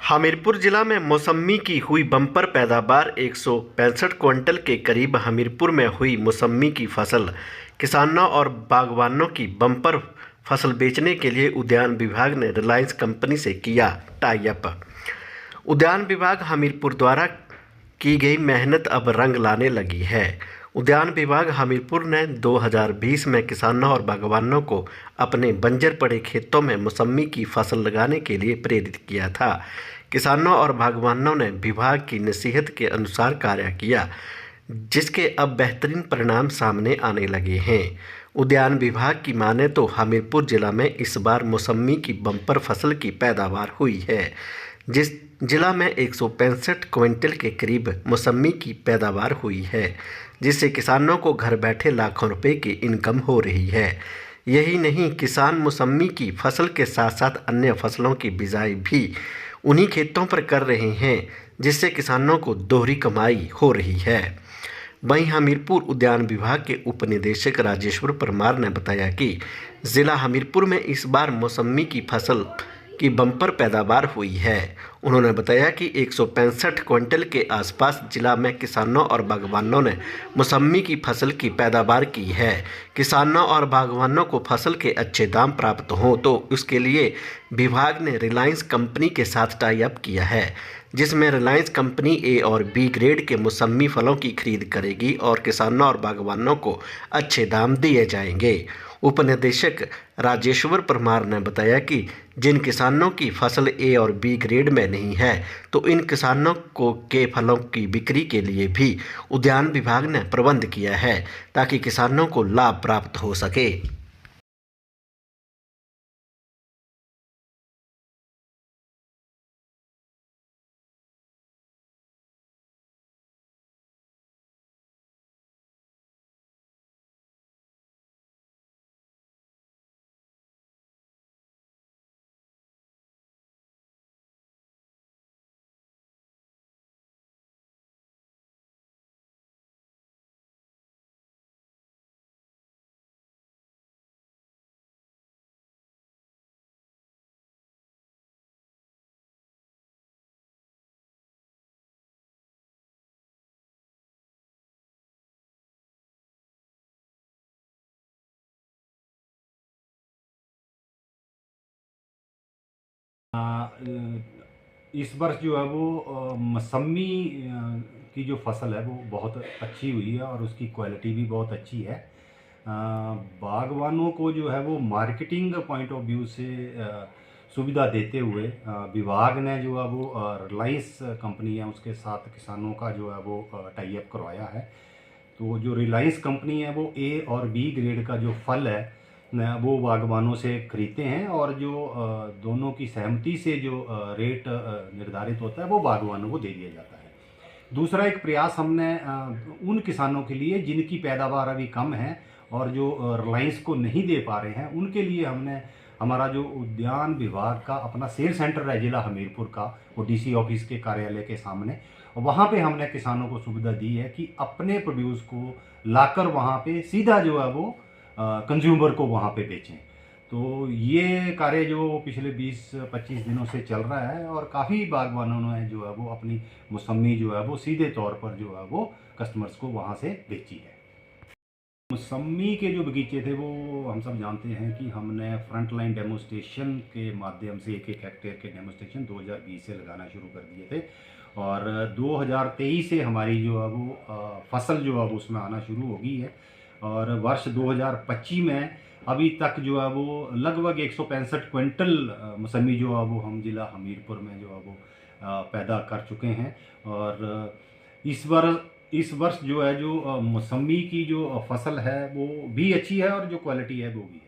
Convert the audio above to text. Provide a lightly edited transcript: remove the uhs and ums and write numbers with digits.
हमीरपुर जिला में मौसम्मी की हुई बम्पर पैदावार 165 क्विंटल के करीब। हमीरपुर में हुई मौसम्मी की फसल किसानों और बागवानों की बम्पर फसल बेचने के लिए उद्यान विभाग ने रिलायंस कंपनी से किया टाई अप। उद्यान विभाग हमीरपुर द्वारा की गई मेहनत अब रंग लाने लगी है। उद्यान विभाग हमीरपुर ने 2020 में किसानों और बागवानों को अपने बंजर पड़े खेतों में मौसम्मी की फसल लगाने के लिए प्रेरित किया था। किसानों और बागवानों ने विभाग की नसीहत के अनुसार कार्य किया, जिसके अब बेहतरीन परिणाम सामने आने लगे हैं। उद्यान विभाग की माने तो हमीरपुर जिला में इस बार मौसम्मी की बम्पर फसल की पैदावार हुई है। जिस जिला में 165 क्विंटल के करीब मौसम्मी की पैदावार हुई है, जिससे किसानों को घर बैठे लाखों रुपए की इनकम हो रही है। यही नहीं, किसान मौसम्मी की फसल के साथ साथ अन्य फसलों की बिजाई भी उन्हीं खेतों पर कर रहे हैं, जिससे किसानों को दोहरी कमाई हो रही है। वहीं हमीरपुर उद्यान विभाग के उप निदेशक राजेश्वर परमार ने बताया कि जिला हमीरपुर में इस बार मौसम्मी की फसल की बम्पर पैदावार हुई है। उन्होंने बताया कि 165 क्विंटल के आसपास जिला में किसानों और बागवानों ने मौसम्मी की फसल की पैदावार की है। किसानों और बागवानों को फसल के अच्छे दाम प्राप्त हों तो उसके लिए विभाग ने रिलायंस कंपनी के साथ टाई अप किया है, जिसमें रिलायंस कंपनी ए और बी ग्रेड के मौसम्मी फलों की खरीद करेगी और किसानों और बागवानों को अच्छे दाम दिए जाएंगे। उप निदेशक राजेश्वर परमार ने बताया कि जिन किसानों की फसल ए और बी ग्रेड में नहीं है, तो इन किसानों को के फलों की बिक्री के लिए भी उद्यान विभाग ने प्रबंध किया है, ताकि किसानों को लाभ प्राप्त हो सके। इस वर्ष जो है वो मौसम्मी की जो फसल है वो बहुत अच्छी हुई है और उसकी क्वालिटी भी बहुत अच्छी है। बागवानों को जो है वो मार्केटिंग पॉइंट ऑफ व्यू से सुविधा देते हुए विभाग ने जो है वो रिलायंस कंपनी है उसके साथ किसानों का जो है वो टाई अप करवाया है। तो जो रिलायंस कंपनी है वो ए और बी ग्रेड का जो फल है वो बागवानों से खरीदते हैं और जो दोनों की सहमति से जो रेट निर्धारित होता है वो बागवानों को दे दिया जाता है। दूसरा एक प्रयास हमने उन किसानों के लिए जिनकी पैदावार अभी कम है और जो रिलायंस को नहीं दे पा रहे हैं, उनके लिए हमने हमारा जो उद्यान विभाग का अपना सेल सेंटर है जिला हमीरपुर का, वो डीसी ऑफिस के कार्यालय के सामने, वहाँ पे हमने किसानों को सुविधा दी है कि अपने प्रोड्यूस को लाकर वहाँ पे सीधा जो है वो कंज्यूमर को वहाँ पे बेचें। तो ये कार्य जो पिछले 20-25 दिनों से चल रहा है और काफ़ी बागवानों ने जो है वो अपनी मौसम्मी जो है वो सीधे तौर पर जो है वो कस्टमर्स को वहाँ से बेची है। मौसम्मी के जो बगीचे थे वो हम सब जानते हैं कि हमने फ्रंट लाइन डेमोस्ट्रेशन के माध्यम से एक हेक्टेयर के डेमोस्ट्रेशन 2020 से लगाना शुरू कर दिए थे और 2023 से हमारी जो है वो फसल जो है वो उसमें आना शुरू हो गई है और वर्ष 2025 में अभी तक जो है वो लगभग 165 क्विंटल मौसम्मी जो है वो हम जिला हमीरपुर में जो है वो पैदा कर चुके हैं। और इस वर्ष जो है जो मौसम्मी की जो फसल है वो भी अच्छी है और जो क्वालिटी है वो भी है।